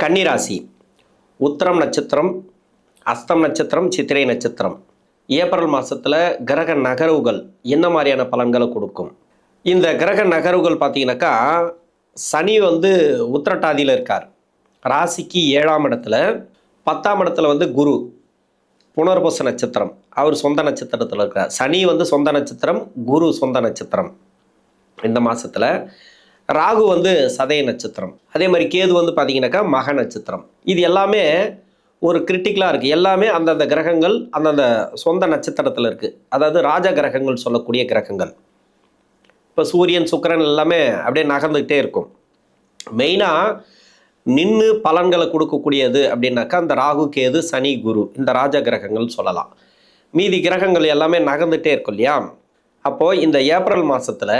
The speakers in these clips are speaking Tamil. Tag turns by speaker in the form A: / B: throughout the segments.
A: கன்னிராசி உத்திரம் நட்சத்திரம், அஸ்தம் நட்சத்திரம், சித்திரை நட்சத்திரம். ஏப்ரல் மாதத்தில் கிரக நகர்வுகள் என்ன மாதிரியான பலன்களை கொடுக்கும்? இந்த கிரக நகர்வுகள் பார்த்தீங்கன்னாக்கா, சனி உத்திரட்டாதியில் இருக்கார். ராசிக்கு 7ஆம் இடத்துல, 10ஆம் இடத்துல குரு புனர்பூச நட்சத்திரம், அவர் சொந்த நட்சத்திரத்தில் இருக்கார். சனி சொந்த நட்சத்திரம், குரு சொந்த நட்சத்திரம். இந்த மாதத்தில் ராகு சதய நட்சத்திரம், அதே மாதிரி கேது பார்த்தீங்கன்னாக்கா மக நட்சத்திரம். இது எல்லாமே ஒரு கிரிட்டிக்கலாக இருக்குது. எல்லாமே அந்தந்த கிரகங்கள் அந்தந்த சொந்த நட்சத்திரத்தில் இருக்குது. அதாவது ராஜ கிரகங்கள் சொல்லக்கூடிய கிரகங்கள். இப்போ சூரியன், சுக்கிரன் எல்லாமே அப்படியே நகர்ந்துக்கிட்டே இருக்கும். மெயினாக நின்று பலன்களை கொடுக்கக்கூடியது அப்படின்னாக்கா அந்த ராகு, கேது, சனி, குரு, இந்த ராஜ கிரகங்கள் சொல்லலாம். மீதி கிரகங்கள் எல்லாமே நகர்ந்துகிட்டே இருக்கும் இல்லையா? அப்போது இந்த ஏப்ரல் மாதத்தில்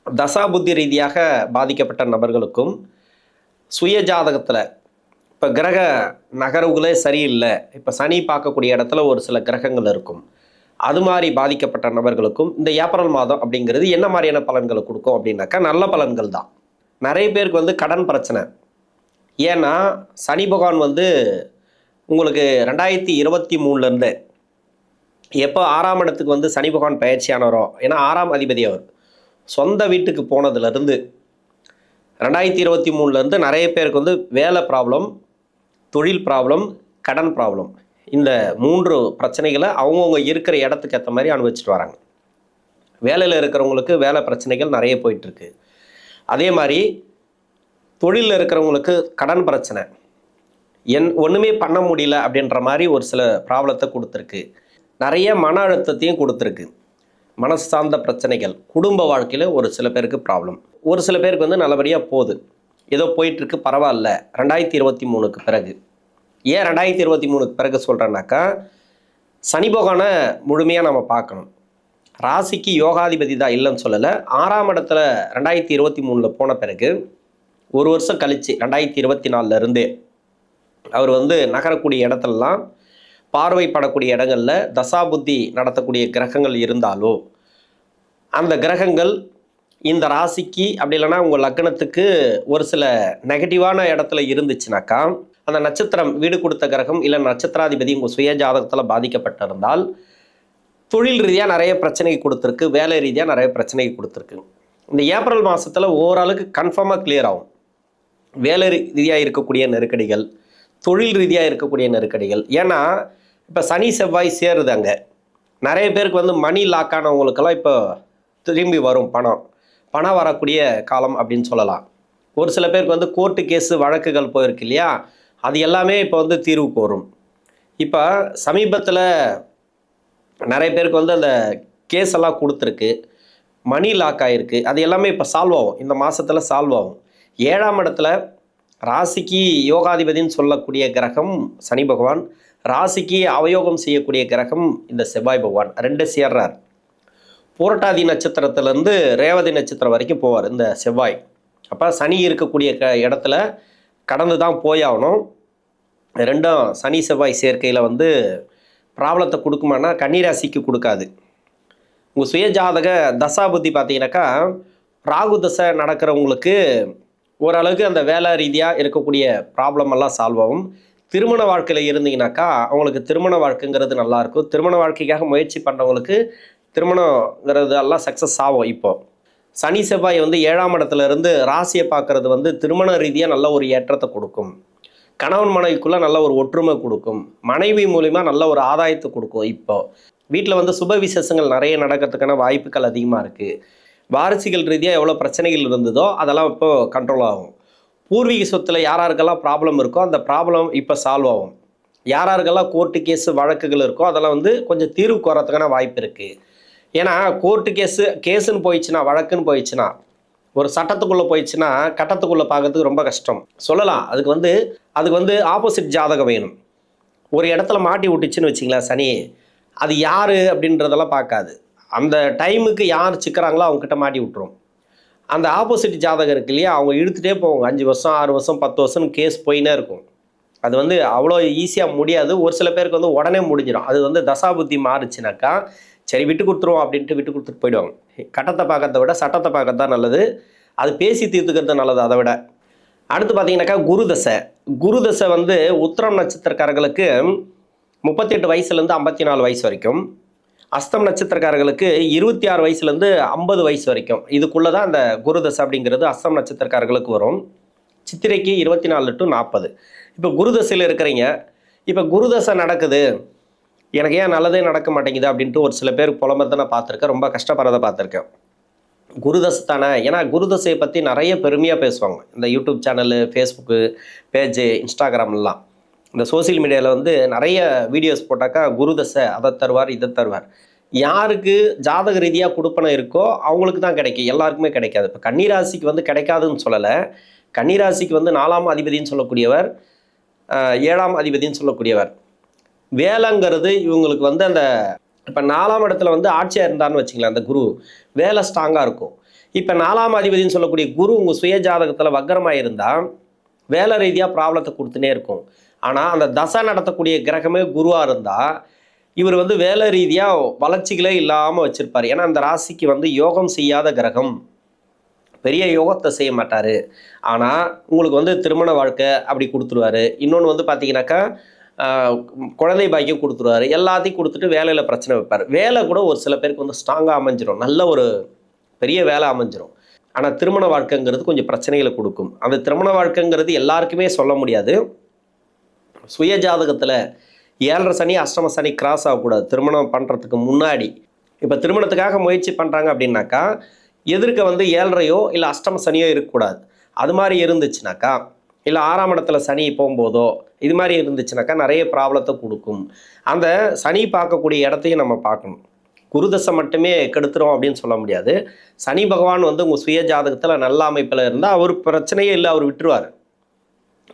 A: தசாபுத்தி ரீதியாக பாதிக்கப்பட்ட நபர்களுக்கும், சுய ஜாதகத்தில் இப்போ கிரக நகர்வுகளே சரியில்லை, இப்போ சனி பார்க்கக்கூடிய இடத்துல ஒரு சில கிரகங்கள் இருக்கும், அது மாதிரி பாதிக்கப்பட்ட நபர்களுக்கும் இந்த ஏப்ரல் மாதம் அப்படிங்கிறது என்ன மாதிரியான பலன்களை கொடுக்கும் அப்படின்னாக்கா நல்ல பலன்கள் தான். நிறைய பேருக்கு கடன் பிரச்சனை. ஏன்னா சனி பகவான் உங்களுக்கு 2023 எப்போ 6ஆம் இடத்துக்கு சனி பகவான் பயிற்சியானவரோ, ஏன்னா 6ஆம் அதிபதி அவர் சொந்த வீட்டுக்கு போனதுலேருந்து 2023 நிறைய பேருக்கு வேலை ப்ராப்ளம், தொழில் ப்ராப்ளம், கடன் ப்ராப்ளம், இந்த 3 பிரச்சனைகளை அவங்கவுங்க இருக்கிற இடத்துக்கு ஏற்ற மாதிரி அனுபவிச்சுட்டு வராங்க. வேலையில் இருக்கிறவங்களுக்கு வேலை பிரச்சனைகள் நிறைய போயிட்டுருக்கு. அதே மாதிரி தொழிலில் இருக்கிறவங்களுக்கு கடன் பிரச்சனை, ஒன்றுமே பண்ண முடியல அப்படின்ற மாதிரி ஒரு சில ப்ராப்ளத்தை கொடுத்துருக்கு. நிறைய மன அழுத்தத்தையும் கொடுத்துருக்கு. மனசு சார்ந்த பிரச்சனைகள், குடும்ப வாழ்க்கையில் ஒரு சில பேருக்கு ப்ராப்ளம், ஒரு சில பேருக்கு நல்லபடியாக போகுது, ஏதோ போயிட்டுருக்கு, பரவாயில்ல. 2023க்கு பிறகு, ஏன் 2023க்கு பிறகு சொல்கிறேன்னாக்கா, சனி பகவானை முழுமையாக நம்ம பார்க்கணும். ராசிக்கு யோகாதிபதி தான், இல்லைன்னு சொல்லலை. 6ஆம் இடத்துல 2023 போன பிறகு ஒரு வருஷம் கழித்து 2024 அவர் நகரக்கூடிய இடத்துலலாம், பார்வைப்படக்கூடிய இடங்களில் தசாபுத்தி நடத்தக்கூடிய கிரகங்கள் இருந்தாலோ, அந்த கிரகங்கள் இந்த ராசிக்கு அப்படி இல்லைன்னா உங்கள் லக்னத்துக்கு ஒரு சில நெகட்டிவான இடத்துல இருந்துச்சுனாக்கா, அந்த நட்சத்திரம் வீடு கொடுத்த கிரகம் இல்லை நட்சத்திராதிபதி உங்கள் சுய ஜாதகத்தில் பாதிக்கப்பட்டிருந்தால் தொழில் ரீதியாக நிறைய பிரச்சனைக்கு கொடுத்துருக்கு, வேலை ரீதியாக நிறைய பிரச்சனைக்கு கொடுத்துருக்கு. இந்த ஏப்ரல் மாதத்தில் ஓரளவுக்கு கன்ஃபார்மாக கிளியர் ஆகும். வேலை ரீதியாக இருக்கக்கூடிய நெருக்கடிகள், தொழில் ரீதியாக இருக்கக்கூடிய நெருக்கடிகள். ஏன்னா இப்போ சனி செவ்வாய் சேருது அங்கே. நிறைய பேருக்கு மணி லாக் ஆனவங்களுக்கெல்லாம் இப்போ திரும்பி வரும் பணம் வரக்கூடிய காலம் அப்படின்னு சொல்லலாம். ஒரு சில பேருக்கு கோர்ட்டு கேஸு வழக்குகள் போயிருக்கு இல்லையா, அது எல்லாமே இப்போ தீர்வுக்கு வரும். இப்போ சமீபத்தில் நிறைய பேருக்கு அந்த கேஸ் எல்லாம் கொடுத்துருக்கு, மணி லாக் ஆகிருக்கு, அது எல்லாமே இப்போ சால்வ் ஆகும். இந்த மாதத்தில் சால்வ் ஆகும். 7ஆம் இடத்துல ராசிக்கு யோகாதிபதினு சொல்லக்கூடிய கிரகம் சனி பகவான், ராசிக்கு அவயோகம் செய்யக்கூடிய கிரகம் இந்த செவ்வாய் பகவான், 2 சேர்றார். புரட்டாதி நட்சத்திரத்திலேருந்து ரேவதி நட்சத்திரம் வரைக்கும் போவார் இந்த செவ்வாய். அப்போ சனி இருக்கக்கூடிய இடத்துல கடந்து தான் போயாகணும். 2ம் சனி செவ்வாய் சேர்க்கையில் ப்ராப்ளத்தை கொடுக்குமானா கன்னிராசிக்கு கொடுக்காது. உங்கள் சுய ஜாதக தசாபுத்தி பார்த்தீங்கன்னாக்கா, ராகு தசை நடக்கிறவங்களுக்கு ஓரளவுக்கு அந்த வேலை ரீதியாக இருக்கக்கூடிய ப்ராப்ளம் எல்லாம் சால்வ் ஆகும். திருமண வாழ்க்கையில் இருந்தீங்கன்னாக்கா அவங்களுக்கு திருமண வாழ்க்கைங்கிறது நல்லாயிருக்கும். திருமண வாழ்க்கைக்காக முயற்சி பண்ணுறவங்களுக்கு திருமணங்கிறது எல்லாம் சக்ஸஸ் ஆகும். இப்போது சனி செவ்வாய் 7ஆம் இடத்துல இருந்து ராசியை பார்க்குறது திருமண ரீதியாக நல்ல ஒரு ஏற்றத்தை கொடுக்கும். கணவன் மனைவிக்குள்ளே நல்ல ஒரு ஒற்றுமை கொடுக்கும். மனைவி மூலிமா நல்ல ஒரு ஆதாயத்தை கொடுக்கும். இப்போது வீட்டில் சுப விசேஷங்கள் நிறைய நடக்கிறதுக்கான வாய்ப்புகள் அதிகமாக இருக்குது. வாரிசுகள் ரீதியாக எவ்வளோ பிரச்சனைகள் இருந்ததோ அதெல்லாம் இப்போது கண்ட்ரோல் ஆகும். பூர்வீக சொத்தில் யாராருக்கெல்லாம் ப்ராப்ளம் இருக்கோ அந்த ப்ராப்ளம் இப்போ சால்வ் ஆகும். யாராருக்கெல்லாம் கோர்ட்டு கேஸு வழக்குகள் இருக்கோ அதெல்லாம் கொஞ்சம் தீர்வுக்கு வரத்துக்கான வாய்ப்பு இருக்குது. ஏன்னா கோர்ட்டு கேஸுன்னு போயிடுச்சுன்னா, வழக்குன்னு போயிடுச்சுன்னா, ஒரு சட்டத்துக்குள்ளே போயிடுச்சுன்னா கட்டத்துக்குள்ளே பார்க்கறதுக்கு ரொம்ப கஷ்டம் சொல்லலாம். அதுக்கு ஆப்போசிட் ஜாதகம் வேணும். ஒரு இடத்துல மாட்டி விட்டுச்சுன்னு வச்சிங்களேன் சனி, அது யார் அப்படின்றதெல்லாம் பார்க்காது. அந்த டைமுக்கு யார் சிக்கிறாங்களோ அவங்ககிட்ட மாட்டி விட்டுரும். அந்த ஆப்போசிட் ஜாதகம் இருக்கு இல்லையா, அவங்க இழுத்துகிட்டே போவாங்க. 5 வருஷம் 6 வருஷம் 10 வருஷம் கேஸ் போயினே இருக்கும். அது அவ்வளோ ஈஸியாக முடியாது. ஒரு சில பேருக்கு உடனே முடிஞ்சிடும். அது தசாபுத்தி மாறுச்சுனாக்கா சரி விட்டு கொடுத்துருவோம் அப்படின்ட்டு விட்டு கொடுத்துட்டு போயிடுவாங்க. கட்டத்தை பார்க்கறத விட சட்டத்தை பார்க்கறது தான் நல்லது. அது பேசி தீர்த்துக்கிறது நல்லது அதை விட. அடுத்து பார்த்தீங்கன்னாக்கா குரு தசை வந்து உத்திரம் நட்சத்திரக்காரர்களுக்கு 38 வயசுலேருந்து 54 வயசு வரைக்கும், அஸ்தம் நட்சத்திரக்காரர்களுக்கு 26 வயசுலேருந்து 50 வயசு வரைக்கும், இதுக்குள்ளே தான் அந்த குரு தசை அப்படிங்கிறது அஸ்தம் நட்சத்திரக்காரர்களுக்கு வரும். சித்திரைக்கு 24 to 40. இப்போ குரு தசையில் இருக்கிறீங்க, இப்போ குரு தசை நடக்குது, எனக்கு ஏன் நல்லதே நடக்க மாட்டேங்குது அப்படின்ட்டு ஒரு சில பேர் புலம்புறதை நான் பார்த்துருக்கேன், ரொம்ப கஷ்டப்படுறதை பார்த்துருக்கேன். குருதசை தானே, ஏன்னா குருதசையை பற்றி நிறைய பெருமையாக பேசுவாங்க இந்த யூடியூப் சேனலு, ஃபேஸ்புக்கு பேஜு, இன்ஸ்டாகிராம்லாம். இந்த சோசியல் மீடியாவில் வந்து நிறைய வீடியோஸ் போட்டாக்கா குருதசை அதை தருவார் இதை தருவார். யாருக்கு ஜாதக ரீதியாக கொடுப்பனை இருக்கோ அவங்களுக்கு தான் கிடைக்கும், எல்லாருக்குமே கிடைக்காது. இப்போ கன்னிராசிக்கு வந்து கிடைக்காதுன்னு சொல்லலை, கன்னிராசிக்கு வந்து 4ஆம் அதிபதினு சொல்லக்கூடியவர், 7ஆம் அதிபதினு சொல்லக்கூடியவர். வேலைங்கிறது இவங்களுக்கு வந்து அந்த இப்போ 4ஆம் இடத்துல வந்து ஆட்சியாக இருந்தான்னு வச்சுங்களேன், அந்த குரு வேலை ஸ்ட்ராங்காக இருக்கும். இப்போ 4ஆம் அதிபதினு சொல்லக்கூடிய குரு உங்கள் சுய ஜாதகத்தில் வக்கரமாக இருந்தால் வேலை ரீதியாக ப்ராப்ளத்தை கொடுத்துனே இருக்கும். ஆனால் அந்த தசை நடத்தக்கூடிய கிரகமே குருவாக இருந்தால் இவர் வந்து வேலை ரீதியாக வளர்ச்சிகளே இல்லாமல் வச்சுருப்பார். ஏன்னா அந்த ராசிக்கு வந்து யோகம் செய்யாத கிரகம், பெரிய யோகத்தை செய்ய மாட்டார். ஆனால் உங்களுக்கு வந்து திருமண வாழ்க்கை அப்படி கொடுத்துருவார். இன்னொன்று வந்து பார்த்தீங்கன்னாக்கா குழந்தை பாக்கியம் கொடுத்துருவாரு, எல்லாத்தையும் கொடுத்துட்டு வேலையில் பிரச்சனை வைப்பார். வேலை கூட ஒரு சில பேருக்கு வந்து ஸ்ட்ராங்காக அமைஞ்சிடும், நல்ல ஒரு பெரிய வேலை அமைஞ்சிடும். ஆனால் திருமண வாழ்க்கைங்கிறது கொஞ்சம் பிரச்சனைகளை கொடுக்கும். அந்த திருமண வாழ்க்கைங்கிறது எல்லாருக்குமே சொல்ல முடியாது. சுய ஜாதகத்தில் 7.5 சனி அஷ்டம சனி கிராஸ் ஆகக்கூடாது திருமணம் பண்ணுறதுக்கு முன்னாடி. இப்போ திருமணத்துக்காக முயற்சி பண்ணுறாங்க அப்படின்னாக்கா எதிர்க்க வந்து 7.5யோ இல்லை அஷ்டம சனியோ இருக்கக்கூடாது. அது மாதிரி இருந்துச்சுனாக்கா, இல்லை 6ஆம் இடத்துல சனி போகும்போதோ இது மாதிரி இருந்துச்சுனாக்கா நிறைய ப்ராப்ளத்தை கொடுக்கும். அந்த சனி பார்க்கக்கூடிய இடத்தையும் நம்ம பார்க்கணும். குருதசை மட்டுமே கெடுத்துரும் அப்படின்னு சொல்ல முடியாது. சனி பகவான் வந்து உங்கள் சுய ஜாதகத்தில் நல்ல அமைப்பில் இருந்தால் அவர் பிரச்சனையே இல்லை, அவர் விட்டுருவார்.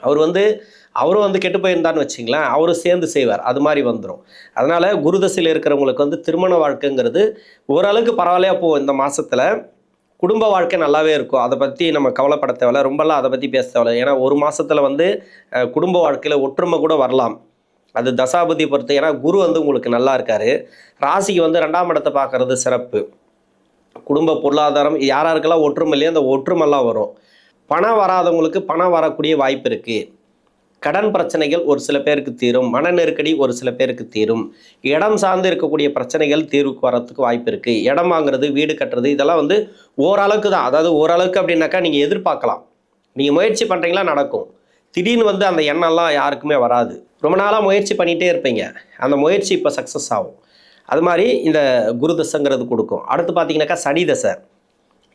A: அவரும் வந்து கெட்டு போயிருந்தான்னு வச்சிங்களேன், அவரும் சேர்ந்து செய்வார், அது மாதிரி வந்துடும். அதனால் குருதசையில் இருக்கிறவங்களுக்கு வந்து திருமண வாழ்க்கைங்கிறது ஓரளவுக்கு பரவாயில்லையாக போகும். இந்த மாதத்தில் குடும்ப வாழ்க்கை நல்லாவே இருக்கும், அதை பற்றி நம்ம கவலைப்பட தேவையில்ல, ரொம்பலாம் அதை பற்றி பேச தேவையில்ல. ஏன்னா ஒரு மாதத்தில் வந்து குடும்ப வாழ்க்கையில் ஒற்றுமை கூட வரலாம், அது தசாபதி பொறுத்து. ஏன்னா குரு வந்து உங்களுக்கு நல்லா இருக்கார், ராசிக்கு வந்து 2ஆம் இடத்தை பார்க்கறது சிறப்பு. குடும்ப பொருளாதாரம் யாராருக்கெல்லாம் ஒற்றுமை இல்லையோ அந்த ஒற்றுமைலாம் வரும். பணம் வராதவங்களுக்கு பணம் வரக்கூடிய வாய்ப்பு இருக்குது. கடன் பிரச்சனைகள் ஒரு சில பேருக்கு தீரும், மன நெருக்கடி ஒரு சில பேருக்கு தீரும், இடம் சார்ந்து இருக்கக்கூடிய பிரச்சனைகள் தீர்வுக்கு வரத்துக்கு வாய்ப்பு இருக்குது. இடம் வாங்குறது, வீடு கட்டுறது, இதெல்லாம் வந்து ஓரளவுக்கு தான். அதாவது ஓரளவுக்கு அப்படின்னாக்கா நீங்கள் எதிர்பார்க்கலாம், நீங்கள் முயற்சி பண்ணுறீங்களா நடக்கும். திடீர்னு வந்து அந்த எண்ணம்லாம் யாருக்குமே வராது. ரொம்ப நாளாக முயற்சி பண்ணிகிட்டே இருப்பீங்க, அந்த முயற்சி இப்போ சக்ஸஸ் ஆகும். அது மாதிரி இந்த குரு தசைங்கிறது கொடுக்கும். அடுத்து பார்த்தீங்கன்னாக்கா சனி தசை.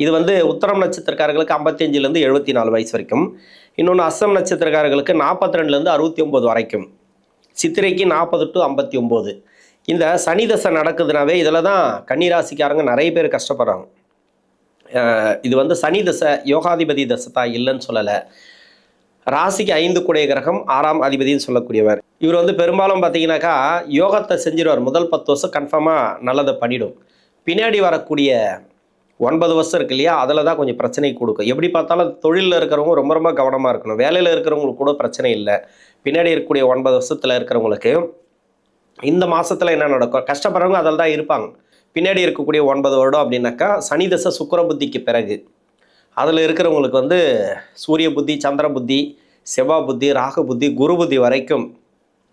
A: இது வந்து உத்தரம் நட்சத்திரக்காரர்களுக்கு 55லேருந்து 74 வயசு வரைக்கும். இன்னொன்று அஸ்தம் நட்சத்திரக்காரர்களுக்கு 42லேருந்து 69 வரைக்கும். சித்திரைக்கு 40 to 59. இந்த சனி தசை நடக்குதுனாவே இதில் தான் கன்னிராசிக்காரங்க நிறைய பேர் கஷ்டப்படுறாங்க. இது வந்து சனி தசை யோகாதிபதி தசை தான், இல்லைன்னு சொல்லலை. ராசிக்கு 5 கூடிய கிரகம், 6ஆம் அதிபதினு சொல்லக்கூடியவர். இவர் வந்து பெரும்பாலும் பார்த்தீங்கன்னாக்கா யோகத்தை செஞ்சிடுவார். முதல் 10 வருஷம் கன்ஃபார்மாக நல்லதை பண்ணிடும். பின்னாடி வரக்கூடிய 9 வருஷம் இருக்கு இல்லையா, அதில் தான் கொஞ்சம் பிரச்சனை கொடுக்கும். எப்படி பார்த்தாலும் தொழிலில் இருக்கிறவங்க ரொம்ப ரொம்ப கவனமாக இருக்கணும். வேலையில் இருக்கிறவங்களுக்கு கூட பிரச்சனை இல்லை. பின்னாடி இருக்கக்கூடிய 9 வருஷத்தில் இருக்கிறவங்களுக்கு இந்த மாதத்தில் என்ன நடக்கும், கஷ்டப்படுறவங்க அதில் தான் இருப்பாங்க. பின்னாடி இருக்கக்கூடிய 9 வருடம் அப்படின்னாக்கா சனி தசை சுக்கிர புத்திக்கு பிறகு அதில் இருக்கிறவங்களுக்கு வந்து சூரிய புத்தி, சந்திர புத்தி, செவ்வாய் புத்தி, ராகு புத்தி, குரு புத்தி வரைக்கும்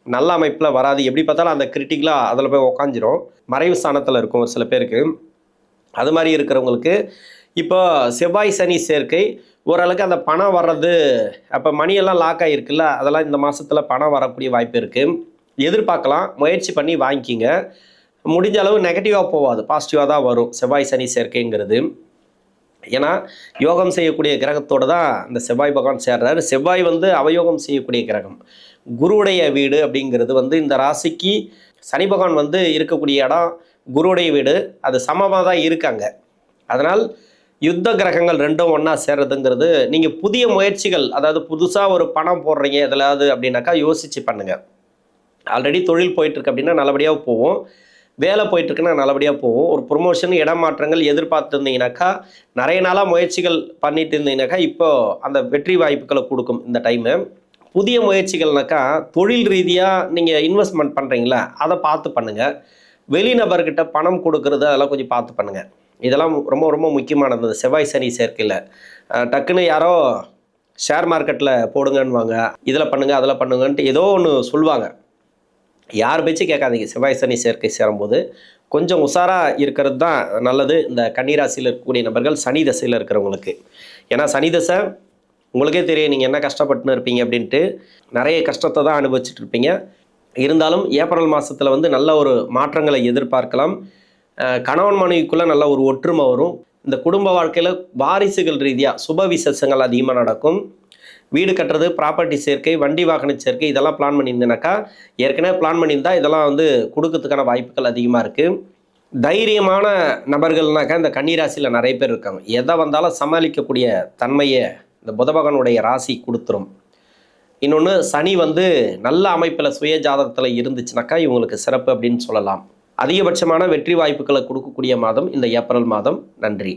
A: நல்ல அமைப்பில் வராது. எப்படி பார்த்தாலும் அந்த கிரிட்டிக்கலாக அதில் போய் உக்காஞ்சிரும், மறைவு ஸ்தானத்தில் இருக்கும் ஒரு சில பேருக்கு. அது மாதிரி இருக்கிறவங்களுக்கு இப்போ செவ்வாய் சனி சேர்க்கை ஓரளவுக்கு அந்த பணம் வர்றது, அப்போ மணியெல்லாம் லாக் ஆகிருக்குல்ல, அதெல்லாம் இந்த மாதத்தில் பணம் வரக்கூடிய வாய்ப்பு இருக்குது. எதிர்பார்க்கலாம், முயற்சி பண்ணி வாங்கிக்கிங்க. முடிஞ்ச அளவு நெகட்டிவாக போகாது, பாசிட்டிவாக தான் வரும் செவ்வாய் சனி சேர்க்கைங்கிறது. ஏன்னா யோகம் செய்யக்கூடிய கிரகத்தோடு தான் இந்த செவ்வாய் பகவான் சேர்றாரு. செவ்வாய் வந்து அவயோகம் செய்யக்கூடிய கிரகம். குருவுடைய வீடு அப்படிங்கிறது வந்து இந்த ராசிக்கு சனி பகவான் வந்து இருக்கக்கூடிய இடம் குருவுடைய வீடு, அது சமமாக தான் இருக்காங்க. அதனால் யுத்த கிரகங்கள் ரெண்டும் ஒன்றா சேர்றதுங்கிறது, நீங்கள் புதிய முயற்சிகள், அதாவது புதுசாக ஒரு பணம் போடுறீங்க எதிலாவது அப்படின்னாக்கா யோசித்து பண்ணுங்கள். ஆல்ரெடி தொழில் போயிட்டுருக்கு அப்படின்னா நல்லபடியாக போவோம், வேலை போயிட்டுருக்குன்னா நல்லபடியாக போகும். ஒரு ப்ரொமோஷன், இடமாற்றங்கள் எதிர்பார்த்துருந்தீங்கன்னாக்கா, நிறைய நாளாக முயற்சிகள் பண்ணிட்டு இருந்தீங்கன்னாக்கா இப்போது அந்த வெற்றி வாய்ப்புகளை கொடுக்கும் இந்த டைமு. புதிய முயற்சிகள்னாக்கா தொழில் ரீதியாக நீங்கள் இன்வெஸ்ட்மெண்ட் பண்ணுறீங்களா, அதை பார்த்து பண்ணுங்கள். வெளிநபர்கிட்ட பணம் கொடுக்கறது அதெல்லாம் கொஞ்சம் பார்த்து பண்ணுங்கள். இதெல்லாம் ரொம்ப ரொம்ப முக்கியமானது செவ்வாய் சனி சேர்க்கையில். டக்குன்னு யாரோ ஷேர் மார்க்கெட்டில் போடுங்கன்னுவாங்க, இதில் பண்ணுங்க அதில் பண்ணுங்கன்ட்டு ஏதோ ஒன்று சொல்லுவாங்க. யார் பேச்சு கேட்காதீங்க. செவ்வாய் சனி சேர்க்கை சேரும்போது கொஞ்சம் உஷாராக இருக்கிறது தான் நல்லது. இந்த கன்னிராசியில் இருக்கக்கூடிய நபர்கள் சனி தசையில் இருக்கிறவங்களுக்கு. ஏன்னா சனி தசை உங்களுக்கே தெரியும் நீங்கள் என்ன கஷ்டப்பட்டுன்னு இருப்பீங்க அப்படின்ட்டு. நிறைய கஷ்டத்தை தான் அனுபவிச்சுட்டு இருப்பீங்க. இருந்தாலும் ஏப்ரல் மாதத்தில் வந்து நல்ல ஒரு மாற்றங்களை எதிர்பார்க்கலாம். கணவன் மனைவிக்குள்ளே நல்ல ஒரு ஒற்றுமை வரும். இந்த குடும்ப வாழ்க்கையில் வாரிசுகள் ரீதியாக சுப விசேஷங்கள் அதிகமாக நடக்கும். வீடு கட்டுறது, ப்ராப்பர்ட்டி சேர்க்கை, வண்டி வாகன சேர்க்கை இதெல்லாம் பிளான் பண்ணியிருந்தேனாக்கா, ஏற்கனவே பிளான் பண்ணியிருந்தா இதெல்லாம் வந்து கொடுக்கறதுக்கான வாய்ப்புகள் அதிகமாக இருக்குது. தைரியமான நபர்கள்னாக்கா இந்த கன்னிராசியில் நிறைய பேர் இருக்காங்க. எதை வந்தாலும் சமாளிக்கக்கூடிய தன்மையை இந்த புத பகவானுடைய ராசி கொடுத்துரும். இன்னொன்று சனி வந்து நல்ல அமைப்பில் சுய ஜாதகத்தில் இருந்துச்சுனாக்கா இவங்களுக்கு சிறப்பு அப்படின்னு சொல்லலாம். அதிகபட்சமான வெற்றி வாய்ப்புகளை கொடுக்கக்கூடிய மாதம் இந்த ஏப்ரல் மாதம். நன்றி.